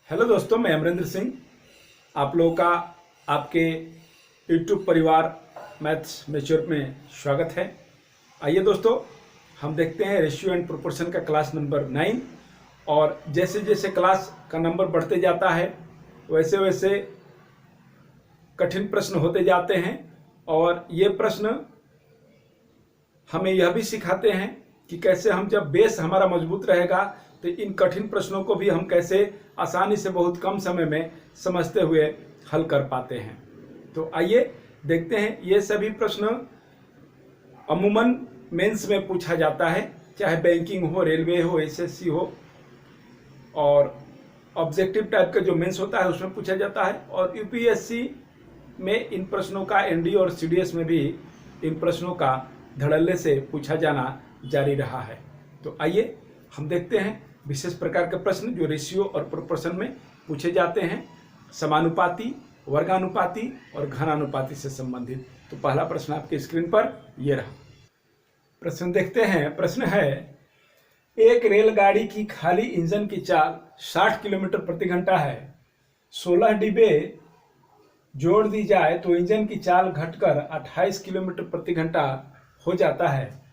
Hello दोस्तों, मैं अमरिंदर सिंह। आप लोगों का आपके यूट्यूब परिवार मैथ्स मैच्योर में स्वागत है। आइए दोस्तों, हम देखते हैं रेशियो एंड प्रोपोर्शन का क्लास नंबर 9। और जैसे जैसे क्लास का नंबर बढ़ते जाता है वैसे वैसे कठिन प्रश्न होते जाते हैं। और ये प्रश्न हमें यह भी सिखाते हैं कि कैसे हम, जब बेस हमारा मजबूत रहेगा तो इन कठिन प्रश्नों को भी हम कैसे आसानी से बहुत कम समय में समझते हुए हल कर पाते हैं। तो आइए देखते हैं। ये सभी प्रश्न अमूमन मेंस में पूछा जाता है, चाहे बैंकिंग हो, रेलवे हो, एसएससी हो, और ऑब्जेक्टिव टाइप का जो मेंस होता है उसमें पूछा जाता है। और यूपीएससी में इन प्रश्नों का, एनडी और सीडीएस में भी इन प्रश्नों का धड़ल्ले से पूछा जाना जारी रहा है। तो आइए हम देखते हैं विशेष प्रकार के प्रश्न जो रेशियो और प्रोपोर्शन में पूछे जाते हैं, समानुपाती, वर्गानुपाती और घनानुपाती से संबंधित। तो पहला प्रश्न आपके स्क्रीन पर ये रहा। प्रश्न देखते हैं। प्रश्न है, एक रेलगाड़ी की खाली इंजन की चाल 60 किलोमीटर प्रति घंटा है। 16 डिब्बे जोड़ दी जाए तो इंजन की चाल घटकर 28 किलोमीटर प्रति घंटा हो जाता है।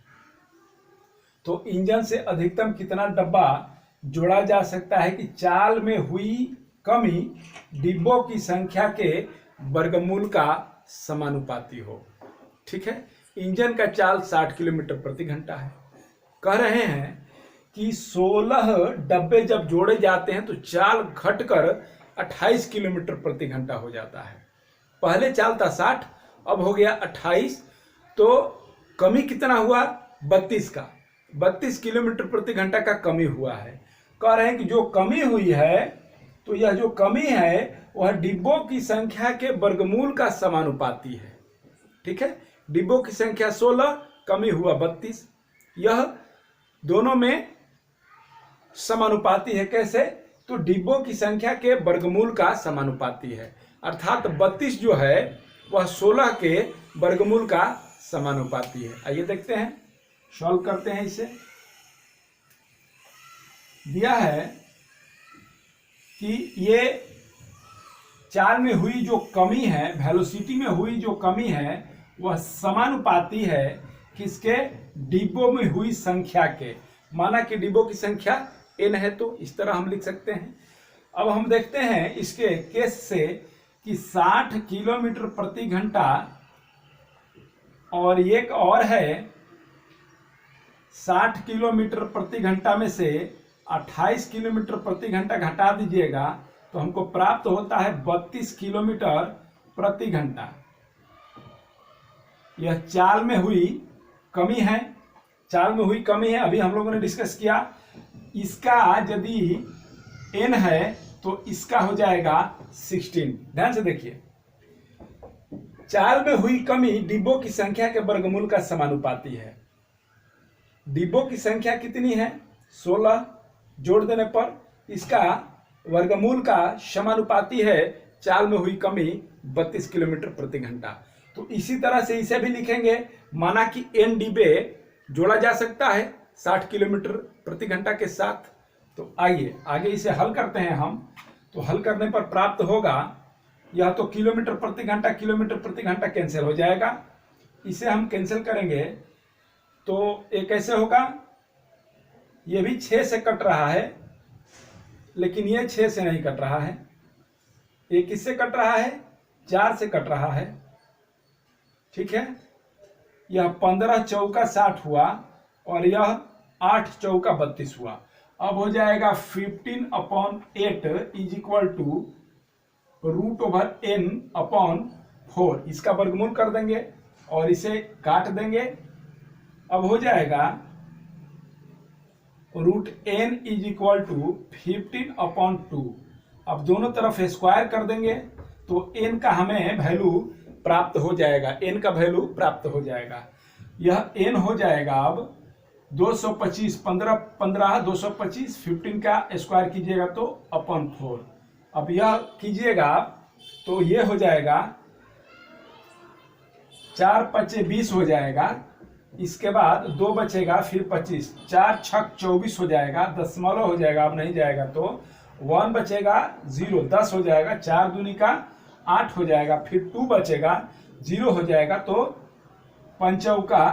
तो इंजन से अधिकतम कितना डब्बा जोड़ा जा सकता है कि चाल में हुई कमी डिब्बों की संख्या के वर्गमूल का समानुपाती हो। ठीक है, इंजन का चाल 60 किलोमीटर प्रति घंटा है। कह रहे हैं कि 16 डब्बे जब जोड़े जाते हैं तो चाल घटकर 28 किलोमीटर प्रति घंटा हो जाता है। पहले चाल था 60, अब हो गया 28, तो कमी कितना हुआ? 32 का। 32 किलोमीटर प्रति घंटा का कमी हुआ है। कह रहे हैं कि जो कमी हुई है, तो यह जो कमी है वह डिब्बों की संख्या के वर्गमूल का समानुपाती है। ठीक है, डिब्बों की संख्या 16, कमी हुआ 32, यह दोनों में समानुपाती है। कैसे? तो डिब्बों की संख्या के वर्गमूल का समानुपाती है, अर्थात 32 जो है वह 16 के वर्गमूल का समानुपाती है। आइए देखते हैं, सॉल्व करते हैं। इसे दिया है कि ये चाल में हुई जो कमी है, वेलोसिटी में हुई जो कमी है, वह समानुपाती है किसके? डिब्बों में हुई संख्या के। माना कि डिब्बों की संख्या n है, तो इस तरह हम लिख सकते हैं। अब हम देखते हैं इसके केस से कि 60 किलोमीटर प्रति घंटा और एक और है 60 किलोमीटर प्रति घंटा में से 28 किलोमीटर प्रति घंटा घटा दीजिएगा तो हमको प्राप्त होता है 32 किलोमीटर प्रति घंटा। यह चाल में हुई कमी है, चाल में हुई कमी है। अभी हम लोगों ने डिस्कस किया, इसका यदि n है तो इसका हो जाएगा 16। ध्यान से देखिए, चाल में हुई कमी डिब्बों की संख्या के वर्गमूल का समानुपाती है। डिब्बों की संख्या कितनी है? 16, जोड़ देने पर इसका वर्गमूल का समानुपाती है चाल में हुई कमी 32 किलोमीटर प्रति घंटा। तो इसी तरह से इसे भी लिखेंगे। माना कि n डिब्बे जोड़ा जा सकता है 60 किलोमीटर प्रति घंटा के साथ। तो आइए आगे इसे हल करते हैं हम। तो हल करने पर प्राप्त होगा, यह तो किलोमीटर प्रति घंटा कैंसिल हो जाएगा। इसे हम कैंसिल करेंगे तो ये कैसे होगा? ये भी 6 से कट रहा है, लेकिन ये 6 से नहीं कट रहा है। ये किससे कट रहा है? 4 से कट रहा है। ठीक है, यह 15 चौका 60 हुआ और यह 8 चौका 32 हुआ। अब हो जाएगा 15/8 इज इक्वल टू √n/4। इसका वर्गमूल कर देंगे और इसे काट देंगे। अब हो जाएगा √n इज इक्वल टू 15/2। अब दोनों तरफ स्क्वायर कर देंगे तो n का हमें वैल्यू प्राप्त हो जाएगा। n का वैल्यू प्राप्त हो जाएगा। यह n हो जाएगा अब 225, 15 225, 15 का स्क्वायर कीजिएगा तो /4। अब यह कीजिएगा तो ये हो जाएगा 4 × 20 हो जाएगा। इसके बाद 2 बचेगा, फिर 25, 4 × 6 = 24 हो जाएगा। दशमलव हो जाएगा, अब नहीं जाएगा तो, 1 बचेगा 0, 10 हो जाएगा, 4 दूनी का 8 हो जाएगा, फिर 2 बचेगा, 0 हो जाएगा, तो 5 चौका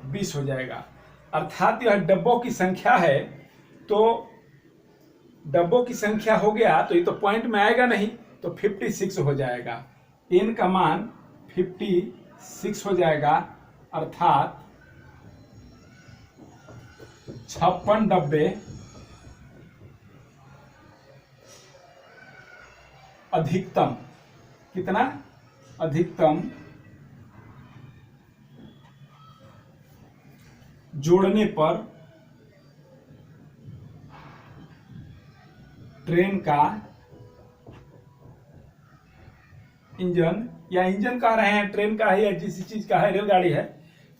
20 हो जाएगा। अर्थात यह डब्बों की संख्या है, तो डब्बों की संख्या हो गया तो ये तो पॉइंट में आएगा नहीं, तो 56 हो जाएगा। n का मान 56 हो जाएगा, अर्थात 56 डब्बे अधिकतम, कितना अधिकतम जोड़ने पर ट्रेन का इंजन, या इंजन कह रहे हैं, ट्रेन का है या जिस चीज का है, रेलगाड़ी है,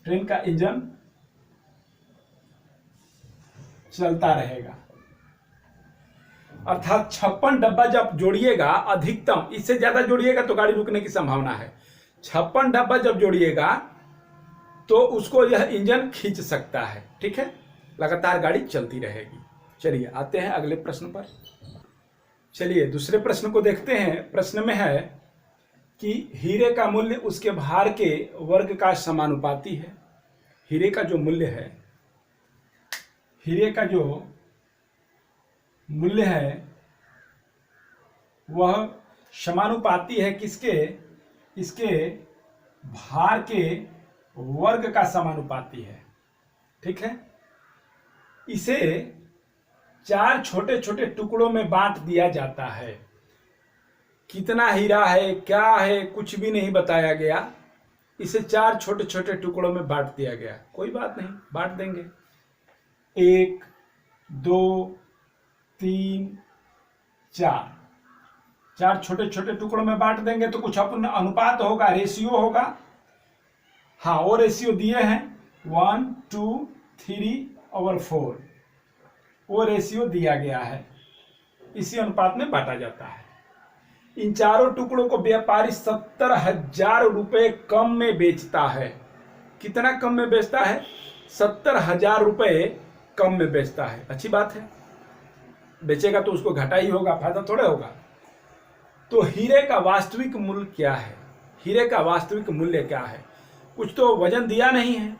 ट्रेन का इंजन चलता रहेगा। अर्थात 56 डब्बा जब जोड़िएगा अधिकतम, इससे ज्यादा जोड़िएगा तो गाड़ी रुकने की संभावना है। 56 डब्बा जब जोड़िएगा तो उसको यह इंजन खींच सकता है, ठीक है, लगातार गाड़ी चलती रहेगी। चलिए आते हैं अगले प्रश्न पर। चलिए दूसरे प्रश्न को देखते हैं। प्रश्न में है कि हीरे का मूल्य उसके भार के वर्ग का समानुपाती है। हीरे का जो मूल्य है, हीरे का जो मूल्य है वह समानुपाती है किसके, इसके भार के वर्ग का समानुपाती है, ठीक है। इसे 4 छोटे छोटे टुकड़ों में बांट दिया जाता है। कितना हीरा है, क्या है, कुछ भी नहीं बताया गया। इसे 4 छोटे छोटे टुकड़ों में बांट दिया गया। कोई बात नहीं, बांट देंगे। 1 2 3 4, 4 छोटे छोटे टुकड़ों में बांट देंगे तो कुछ अपन अनुपात होगा, रेशियो होगा। हाँ, वो रेशियो दिए हैं 1 2 3/4, वो रेशियो दिया गया है, इसी अनुपात में बांटा जाता है। इन चारों टुकड़ों को व्यापारी 70,000 रुपए कम में बेचता है। कितना कम में बेचता है? 70,000 रुपए कम में बेचता है। अच्छी बात है, बेचेगा तो उसको घाटा ही होगा, फायदा थोड़े होगा। तो हीरे का वास्तविक मूल्य क्या है? हीरे का वास्तविक मूल्य क्या है? कुछ तो वजन दिया नहीं है,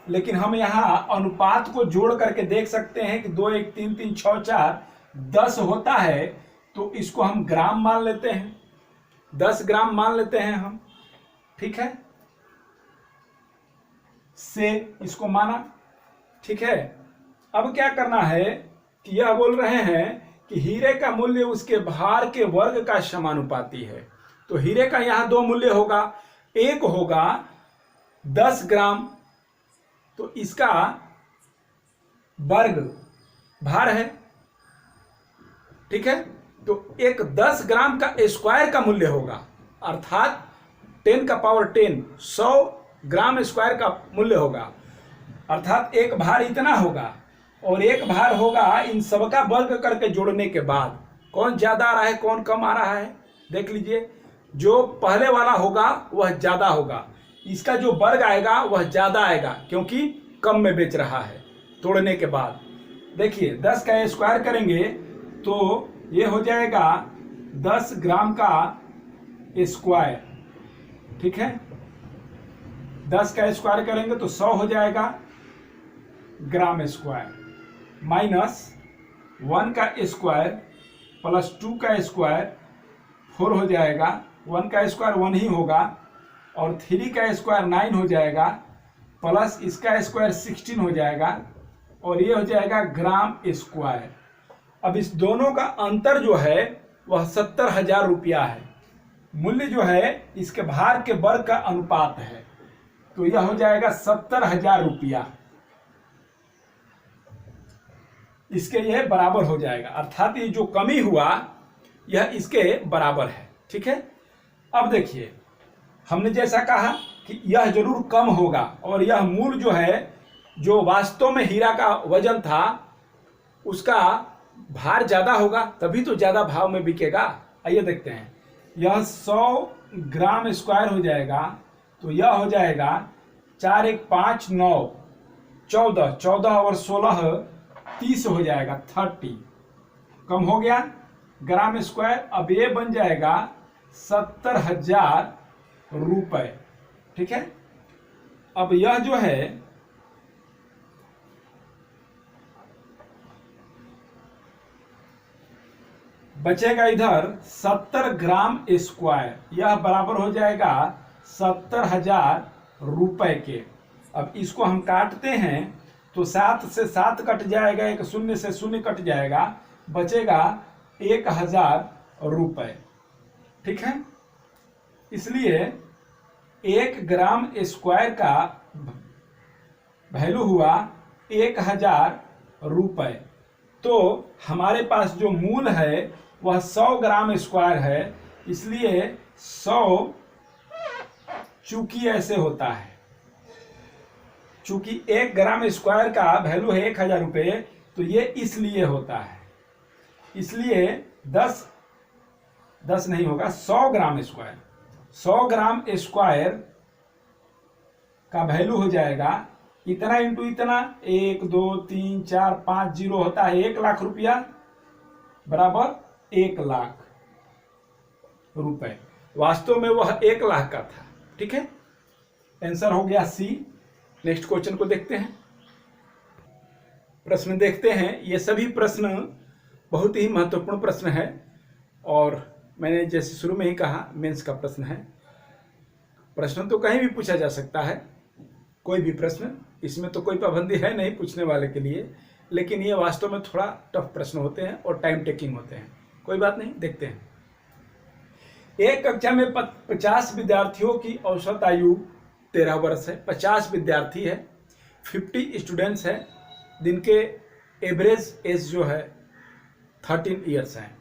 लेकिन हम यहाँ अनुपात को जोड़ करके देख सकते हैं कि 2 1 3 3 6 4 10 होता है, तो इसको हम ग्राम मान लेते हैं, 10 ग्राम मान लेते हैं हम, ठीक है, से इसको माना, ठीक है। अब क्या करना है कि यह बोल रहे हैं कि हीरे का मूल्य उसके भार के वर्ग का समानुपाती है। तो हीरे का यहां 2 मूल्य होगा, एक होगा 10 ग्राम, तो इसका वर्ग भार है, ठीक है। तो एक 10 ग्राम का स्क्वायर का मूल्य होगा, अर्थात 10 का पावर 10 100 ग्राम स्क्वायर का मूल्य होगा, अर्थात एक भार इतना होगा। और एक भार होगा इन सबका वर्ग करके जोड़ने के बाद। कौन ज्यादा आ रहा है, कौन कम आ रहा है, देख लीजिए। जो पहले वाला होगा वह ज्यादा होगा, इसका जो वर्ग आएगा वह ज्यादा आएगा, क्योंकि कम में बेच रहा है तोड़ने के बाद। देखिए 10 का स्क्वायर करेंगे तो ये हो जाएगा 10 ग्राम का स्क्वायर, ठीक है। 10 का स्क्वायर करेंगे तो 100 हो जाएगा ग्राम स्क्वायर, माइनस 1 का स्क्वायर प्लस 2 का स्क्वायर 4 हो जाएगा, 1 का स्क्वायर 1 ही होगा, और 3 का स्क्वायर 9 हो जाएगा, प्लस इसका स्क्वायर 16 हो जाएगा, और ये हो जाएगा ग्राम स्क्वायर। अब इस दोनों का अंतर जो है वह 70,000 रुपया है। मूल्य जो है इसके भार के वर्ग का अनुपात है, तो यह हो जाएगा 70,000 रुपया, इसके यह बराबर हो जाएगा। अर्थात ये जो कमी हुआ यह इसके बराबर है, ठीक है। अब देखिए हमने जैसा कहा कि यह जरूर कम होगा, और यह मूल जो है, जो वास्तव में हीरा का वजन था, उसका भार ज्यादा होगा, तभी तो ज्यादा भाव में बिकेगा। आइए देखते हैं, यह 100 ग्राम स्क्वायर हो जाएगा, तो यह हो जाएगा 4 1 5 9 14 और 16 30 हो जाएगा, 30 कम हो गया। ग्राम स्क्वायर। अब ये बन जाएगा 70,000 रुपए। ठीक है, अब यह जो है बचेगा इधर 70 ग्राम स्क्वायर, यह बराबर हो जाएगा 70,000 रुपए के। अब इसको हम काटते हैं तो 7 से 7 कट जाएगा, एक शून्य से शून्य कट जाएगा, बचेगा 1,000 रुपए। ठीक है, इसलिए 1 ग्राम स्क्वायर का वैल्यू हुआ 1,000 रुपए। तो हमारे पास जो मूल है वह 100 ग्राम स्क्वायर है, इसलिए 100 चूंकि ऐसे होता है, चूंकि 1 ग्राम स्क्वायर का वैल्यू है 1,000 रुपये, तो ये इसलिए होता है, इसलिए 10 नहीं होगा, 100 ग्राम स्क्वायर। 100 ग्राम स्क्वायर का वैल्यू हो जाएगा इतना इंटू इतना, 1 2 3 4 5 जीरो होता है 1 लाख रुपया, बराबर 1 लाख रुपए। वास्तव में वह 1 लाख का था। ठीक है, आंसर हो गया सी। नेक्स्ट क्वेश्चन को देखते हैं। प्रश्न देखते हैं। ये सभी प्रश्न बहुत ही महत्वपूर्ण प्रश्न है और मैंने जैसे शुरू में ही कहा मेंस का प्रश्न है। प्रश्न तो कहीं भी पूछा जा सकता है, कोई भी प्रश्न, इसमें तो कोई पाबंदी है नहीं पूछने वाले के लिए, लेकिन ये वास्तव में थोड़ा टफ प्रश्न होते हैं और टाइम टेकिंग होते हैं। कोई बात नहीं, देखते हैं। एक कक्षा में 50 विद्यार्थियों की औसत आयु 13 वर्ष है। 50 विद्यार्थी है, 50 स्टूडेंट्स हैं, जिनके एवरेज एज जो है 13 ईयर्स है।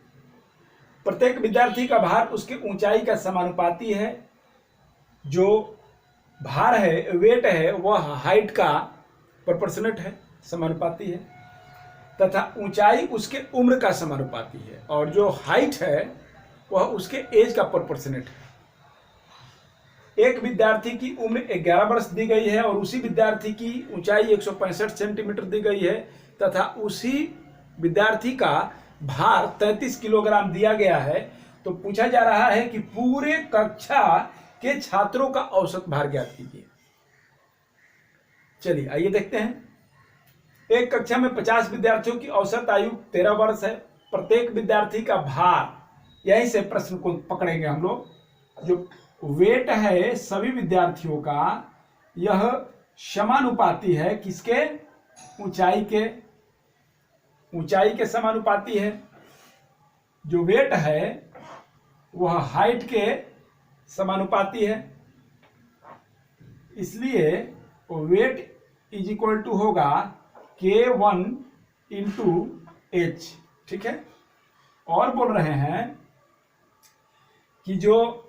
प्रत्येक विद्यार्थी का भार उसके ऊंचाई का समानुपाती है। जो भार है, वेट है, वह हाइट का प्रोपोर्शनेट है, समानुपाती है, तथा ऊंचाई उसके उम्र का समानुपाती है, और जो हाइट है वह उसके एज का प्रोपोर्शनेट है। एक विद्यार्थी की उम्र 11 वर्ष दी गई है और उसी विद्यार्थी की ऊंचाई 165 सेंटीमीटर दी गई है, तथा उसी विद्यार्थी का भार 33 किलोग्राम दिया गया है। तो पूछा जा रहा है कि पूरे कक्षा के छात्रों का औसत भार ज्ञात कीजिए। चलिए आइए देखते हैं। एक कक्षा में 50 विद्यार्थियों की औसत आयु 13 वर्ष है। प्रत्येक विद्यार्थी का भार, यहीं से प्रश्न को पकड़ेंगे हम लोग। जो वेट है सभी विद्यार्थियों का, यह समानुपाती है किसके? ऊंचाई के समानुपाती है। जो वेट है वह हाइट के समानुपाती है, इसलिए वेट इज इक्वल टू होगा K1 इंटू H। ठीक है, और बोल रहे हैं कि जो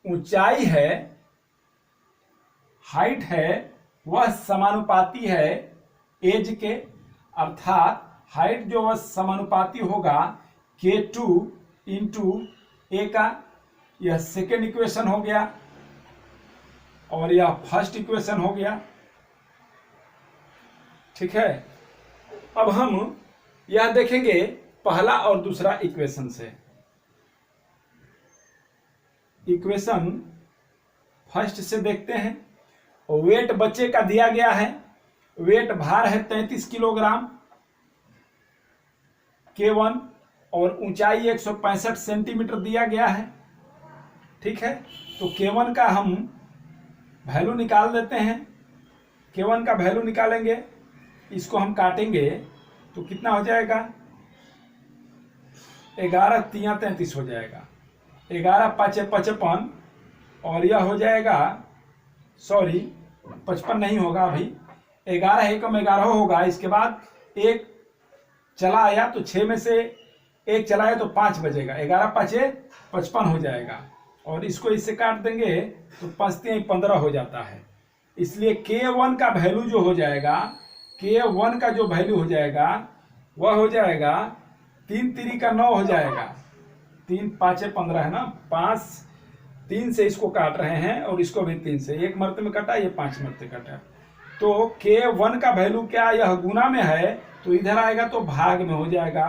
ऊंचाई है, हाइट है, वह समानुपाती है एज के, अर्थात हाइट जो वह समानुपाती होगा K2 इंटू ए का। यह सेकेंड इक्वेशन हो गया और यह फर्स्ट इक्वेशन हो गया। ठीक है, अब हम यह देखेंगे पहला और दूसरा इक्वेशन से। इक्वेशन फर्स्ट से देखते हैं। वेट बच्चे का दिया गया है, वेट भार है 33 किलोग्राम K1, और ऊंचाई 165 सेंटीमीटर दिया गया है। ठीक है, तो K1 का हम वैल्यू निकाल देते हैं। K1 का वैल्यू निकालेंगे, इसको हम काटेंगे तो कितना हो जाएगा? 11 3 33 हो जाएगा। 11 5 55, और यह हो जाएगा, सॉरी 55 नहीं होगा अभी, 11 एकम 11 होगा। इसके बाद एक चला आया तो 6 में से एक चला आया तो 5 बजेगा, 11 5 55 हो जाएगा। और इसको इससे काट देंगे तो 5 3 15 हो जाता है। इसलिए K1 का वैल्यू जो हो जाएगा, K1 का जो वैल्यू हो जाएगा वह हो जाएगा 3 3 का 9 हो जाएगा। 3 5 15 है ना, 5 3 से इसको काट रहे हैं और इसको भी 3 से, एक मर्ते में कटा, ये 5 मर्ते कटा। तो K1 का वैल्यू क्या, यह गुना में है तो इधर आएगा तो भाग में हो जाएगा।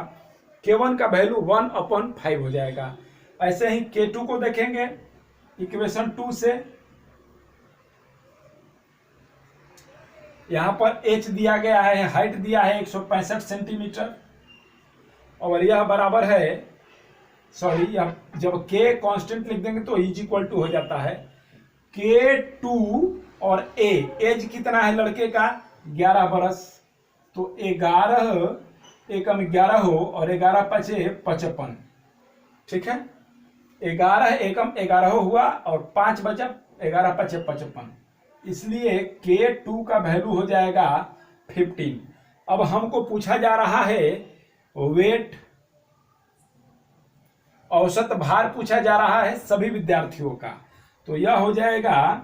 K1 का वैल्यू 1/5 हो जाएगा। ऐसे ही K2 को देखेंगे इक्वेशन 2 से, यहां पर h दिया गया है, हाइट दिया है 165 सेंटीमीटर, और यह बराबर है, सॉरी यह जब k कांस्टेंट लिख देंगे तो इज इक्वल टू हो जाता है K2 और a, एज कितना है लड़के का 11 बरस, तो 11 एकम 11 हो और 11 पचे 55, ठीक है, 11 एकम 11 हुआ और 5 बचा 11 पचे 55, इसलिए K2 का वैल्यू हो जाएगा 15। अब हमको पूछा जा रहा है वेट, औसत भार पूछा जा रहा है सभी विद्यार्थियों का, तो यह हो जाएगा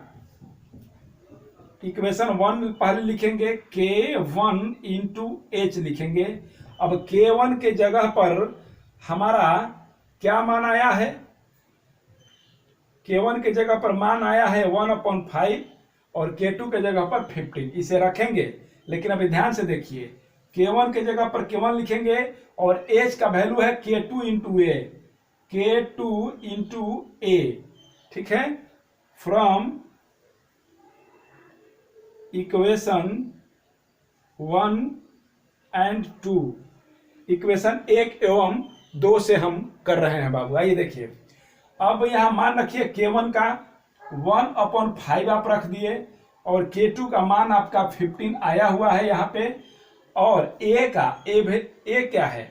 इक्वेशन 1 पहले लिखेंगे K1 इंटू एच लिखेंगे। अब K1 के जगह पर हमारा क्या मान आया है, K1 के जगह पर मान आया है 1/5 और K2 के जगह पर 15, इसे रखेंगे। लेकिन अभी ध्यान से देखिए, K1 के जगह पर K1 लिखेंगे और H का वैल्यू है K2 इंटू ए, K2 इंटू ए, ठीक है, फ्रॉम इक्वेशन 1 एंड 2, इक्वेशन 1 एवं 2 से हम कर रहे हैं बाबू। आइए देखिए, अब यहां मान रखिए K1 का 1/5 आप रख दिए और K2 का मान आपका 15 आया हुआ है यहाँ पे, और A का ए क्या है,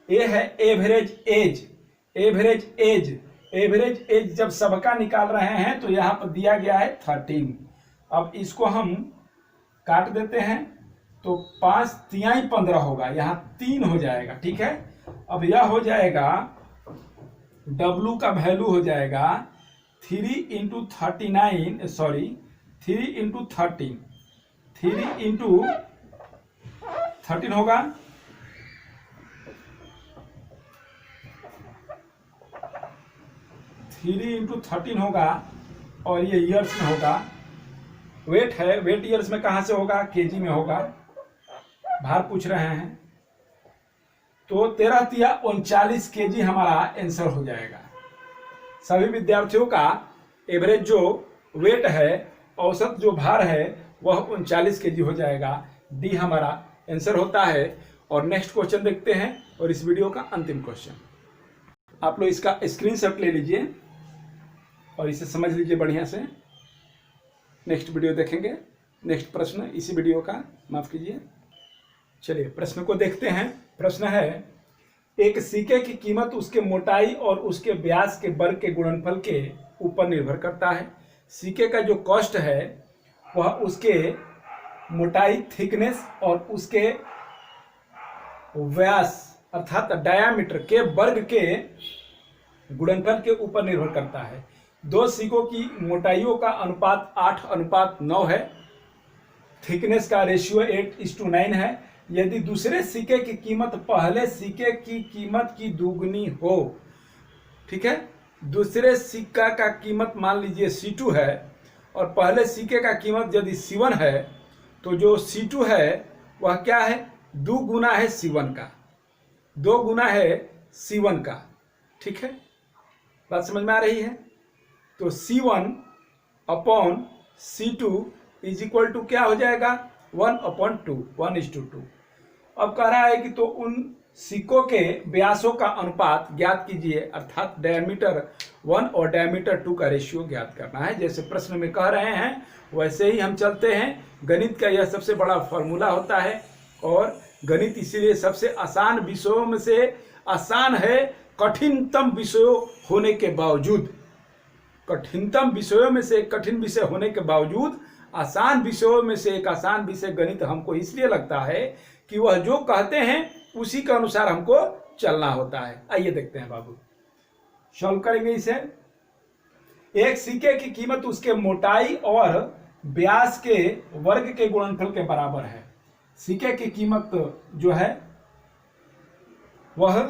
ए है average age, average age, average age जब सबका निकाल रहे हैं तो यहाँ पर दिया गया है 13। अब इसको हम काट देते हैं तो 5 तिहाई 15 होगा, यहाँ 3 हो जाएगा, ठीक है। अब यह हो जाएगा W का वैल्यू हो जाएगा 3 इंटू 39, सॉरी 3 इंटू 13, 3 इंटू 13 होगा, थ्री इंटू 13 होगा, और ये ईयर्स में होगा। वेट है, वेट ईयर्स में कहां से होगा, केजी में होगा, भार पूछ रहे हैं, तो 13 तिया 39 केजी हमारा आंसर हो जाएगा। सभी विद्यार्थियों का एवरेज जो वेट है, औसत जो भार है, वह 39 केजी हो जाएगा। डी हमारा आंसर होता है। और नेक्स्ट क्वेश्चन देखते हैं, और इस वीडियो का अंतिम क्वेश्चन आप लोग इसका स्क्रीनशॉट ले लीजिए और इसे समझ लीजिए बढ़िया से। नेक्स्ट वीडियो देखेंगे, नेक्स्ट प्रश्न इसी वीडियो का, माफ कीजिए। चलिए प्रश्न को देखते हैं। प्रश्न है, एक सिक्के की कीमत उसके मोटाई और उसके व्यास के वर्ग के गुणनफल के ऊपर निर्भर करता है। सिक्के का जो कॉस्ट है वह उसके मोटाई थिकनेस और उसके व्यास अर्थात डायामीटर के वर्ग के गुणनफल के ऊपर निर्भर करता है। दो सिक्कों की मोटाइयों का अनुपात 8:9 है, थिकनेस का रेशियो 8:9 है। यदि दूसरे सिक्के की कीमत पहले सिक्के की कीमत की दुगनी हो, ठीक है, दूसरे सिक्का का कीमत मान लीजिए C2 है और पहले सिक्के का कीमत यदि C1 है, तो जो C2 है वह क्या है, 2 गुना है C1 का, 2 गुना है C1 का, ठीक है, बात समझ में आ रही है। तो C1 upon C2 is equal to क्या हो जाएगा, 1/2, 1:2। अब कह रहा है कि तो उन सिक्कों के व्यासों का अनुपात ज्ञात कीजिए, अर्थात डायमीटर 1 और डायमीटर 2 का रेशियो ज्ञात करना है। जैसे प्रश्न में कह रहे हैं वैसे ही हम चलते हैं। गणित का यह सबसे बड़ा फॉर्मूला होता है, और गणित इसीलिए सबसे आसान विषयों में से आसान है, कठिनतम विषयों होने के बावजूद, कठिनतम विषयों में से एक कठिन विषय होने के बावजूद आसान विषयों में से एक आसान विषय गणित हमको इसलिए लगता है कि वह जो कहते हैं उसी के अनुसार हमको चलना होता है। आइए देखते हैं बाबू, सॉल्व करेंगे इसे। एक सिक्के की कीमत उसके मोटाई और व्यास के वर्ग के गुणनफल के बराबर है। सिक्के की कीमत जो है वह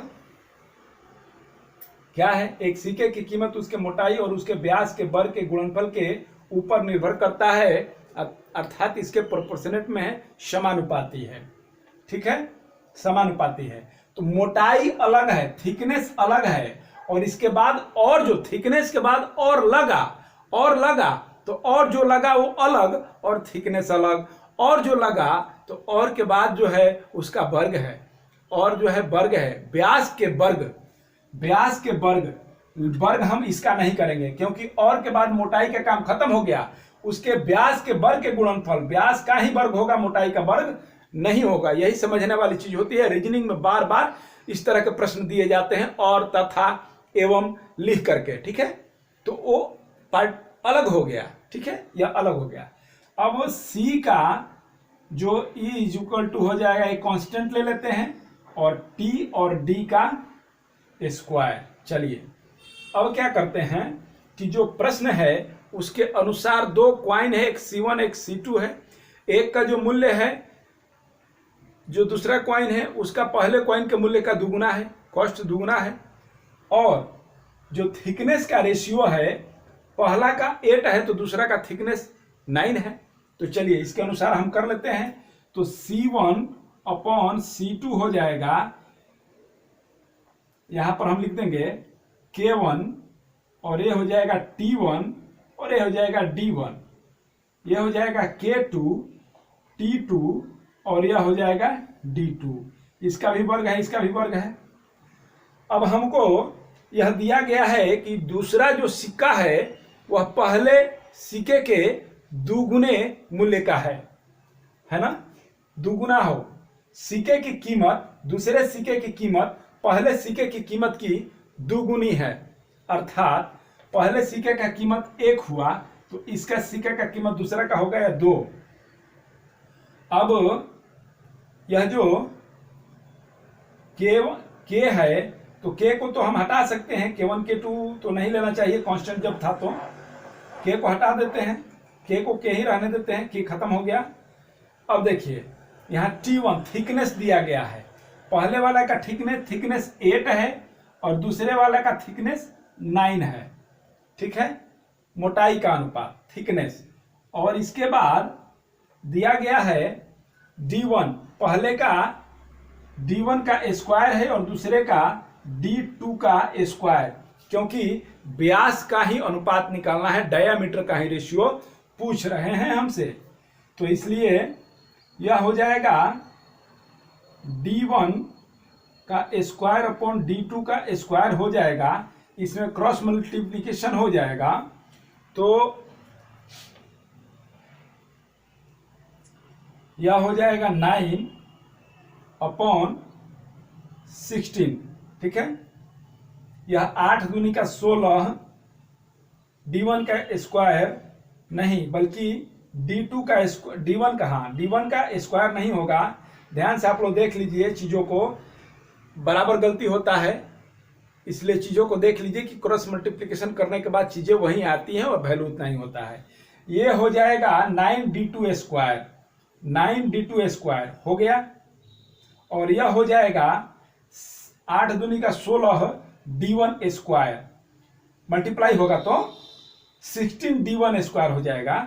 क्या है, एक सिक्के की कीमत उसके मोटाई और उसके व्यास के वर्ग के गुणनफल के ऊपर निर्भर करता है, अर्थात इसके प्रोपोर्शनेट में है, समानुपाती है, ठीक है, समानुपाती है। तो मोटाई अलग है, थिकनेस अलग है, और इसके बाद और जो थिकनेस के बाद और लगा तो और जो लगा वो अलग और थिकनेस अलग, और जो लगा तो और के बाद जो है उसका वर्ग है, और जो है वर्ग है, व्यास के वर्ग हम इसका नहीं करेंगे क्योंकि और के बाद मोटाई का काम खत्म हो गया। उसके व्यास के वर्ग के गुणनफल, व्यास का ही वर्ग होगा, मोटाई का वर्ग नहीं होगा। यही समझने वाली चीज होती है। रीजनिंग में बार बार इस तरह के प्रश्न दिए जाते हैं, और तथा एवं लिख करके, ठीक है। तो वो पार्ट अलग हो गया, ठीक है, यह अलग हो गया। अब सी का जो E इज इक्वल टू हो जाएगा, एक कांस्टेंट ले लेते हैं, और T और D का स्क्वायर। चलिए अब क्या करते हैं कि जो प्रश्न है उसके अनुसार दो क्वाइन है, एक C1 एक C2 है। एक का जो मूल्य है, जो दूसरा क्वाइन है उसका पहले क्वाइन के मूल्य का दुगुना है, कॉस्ट दुगुना है, और जो थिकनेस का रेशियो है, पहला का 8 है तो दूसरा का थिकनेस 9 है। तो चलिए इसके अनुसार हम कर लेते हैं। तो C1 अपॉन C2 हो जाएगा, यहां पर हम लिख देंगे K1, और ये हो जाएगा T1, और ये हो जाएगा D1, ये हो जाएगा K2 T2, और यह हो जाएगा D2। इसका भी वर्ग है, इसका भी वर्ग है। अब हमको यह दिया गया है कि दूसरा जो सिक्का है वह पहले सिक्के के दुगुने मूल्य का है ना, दुगुना हो। सिक्के की कीमत, दूसरे सिक्के की कीमत पहले सिक्के की कीमत की दुगुनी है, अर्थात पहले सिक्के का कीमत 1 हुआ तो इसका सिक्के का कीमत दूसरा का हो गया 2। अब यह जो K है, तो K को तो हम हटा सकते हैं, K1 K2 तो नहीं लेना चाहिए, कांस्टेंट जब था तो K को हटा देते हैं, K को K ही रहने देते हैं, K खत्म हो गया। अब देखिए यहाँ T1 थिकनेस दिया गया है, पहले वाला का थिकनेस 8 है और दूसरे वाला का थिकनेस 9 है, ठीक है, मोटाई का अनुपात थिकनेस। और इसके बाद दिया गया है D1, पहले का D1 का स्क्वायर है और दूसरे का D2 का स्क्वायर, क्योंकि व्यास का ही अनुपात निकालना है, डायामीटर का ही रेशियो पूछ रहे हैं हमसे, तो इसलिए यह हो जाएगा D1 का स्क्वायर अपॉन D2 का स्क्वायर हो जाएगा, इसमें क्रॉस मल्टीप्लिकेशन हो जाएगा, तो यह हो जाएगा 9 अपॉन 16, ठीक है। यह 8 दूनी का 16, D1 का स्क्वायर नहीं बल्कि D2 का D1 का, हाँ D1 का स्क्वायर नहीं होगा। ध्यान से आप लोग देख लीजिए, चीज़ों को बराबर गलती होता है, इसलिए चीज़ों को देख लीजिए कि क्रॉस मल्टीप्लिकेशन करने के बाद चीज़ें वहीं आती हैं और वैल्यू उतना ही होता है। ये हो जाएगा 9D2 स्क्वायर, 9D2 स्क्वायर हो गया, और यह हो जाएगा 8 दूनी का 16 D1 स्क्वायर, मल्टीप्लाई होगा तो 16D1 स्क्वायर हो जाएगा,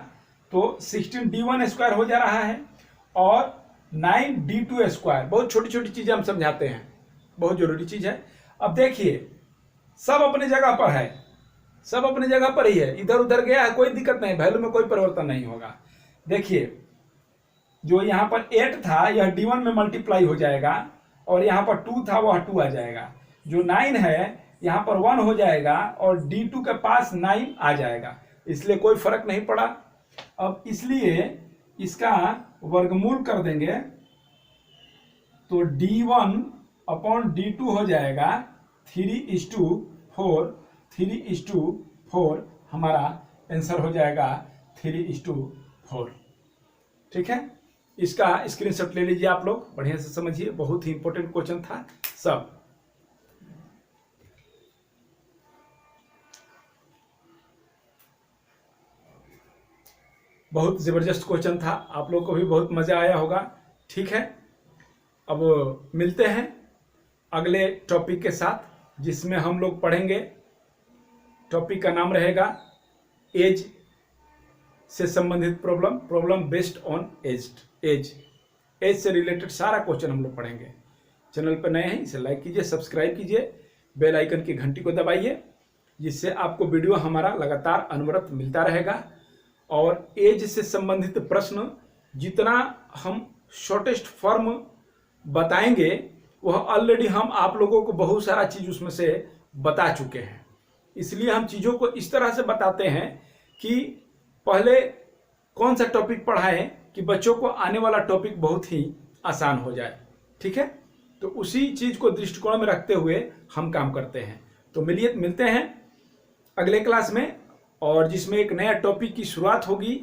तो 16D1 स्क्वायर हो जा रहा है, और 9D2 स्क्वायर। बहुत छोटी छोटी चीजें हम समझाते हैं, बहुत जरूरी चीज है। अब देखिए सब अपनी जगह पर है, सब अपनी जगह पर ही है, इधर उधर गया है कोई दिक्कत नहीं, वैल्यू में कोई परिवर्तन नहीं होगा। देखिए जो यहाँ पर 8 था यह D1 में मल्टीप्लाई हो जाएगा, और यहाँ पर 2 था वह 2 आ जाएगा, जो 9 है यहाँ पर 1 हो जाएगा, और D2 के पास 9 आ जाएगा, इसलिए कोई फर्क नहीं पड़ा। अब इसलिए इसका वर्गमूल कर देंगे, तो D1 अपॉन D2 हो जाएगा 3:4, 3:4 हमारा आंसर हो जाएगा 3:4, ठीक है। इसका स्क्रीनशॉट ले लीजिए आप लोग, बढ़िया से समझिए, बहुत ही इंपॉर्टेंट क्वेश्चन था सब। बहुत जबरदस्त क्वेश्चन था, आप लोग को भी बहुत मजा आया होगा, ठीक है। अब मिलते हैं अगले टॉपिक के साथ, जिसमें हम लोग पढ़ेंगे, टॉपिक का नाम रहेगा एज से संबंधित प्रॉब्लम बेस्ड ऑन एज से रिलेटेड सारा क्वेश्चन हम लोग पढ़ेंगे। चैनल पर नए हैं इसे लाइक कीजिए, सब्सक्राइब कीजिए, बेल आइकन की घंटी को दबाइए, जिससे आपको वीडियो हमारा लगातार अनवरत मिलता रहेगा। और एज से संबंधित प्रश्न जितना हम शॉर्टेस्ट फॉर्म बताएंगे वह ऑलरेडी हम आप लोगों को बहुत सारा चीज उसमें से बता चुके हैं। इसलिए हम चीज़ों को इस तरह से बताते हैं कि पहले कौन सा टॉपिक पढ़ाएं कि बच्चों को आने वाला टॉपिक बहुत ही आसान हो जाए। ठीक है, तो उसी चीज़ को दृष्टिकोण में रखते हुए हम काम करते हैं। तो मिलते हैं अगले क्लास में, और जिसमें एक नया टॉपिक की शुरुआत होगी,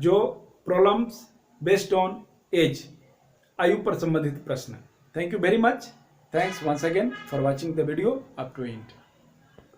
जो प्रॉब्लम्स बेस्ड ऑन एज, आयु पर संबंधित प्रश्न। Thank you very much. Thanks once again for watching the video up to and.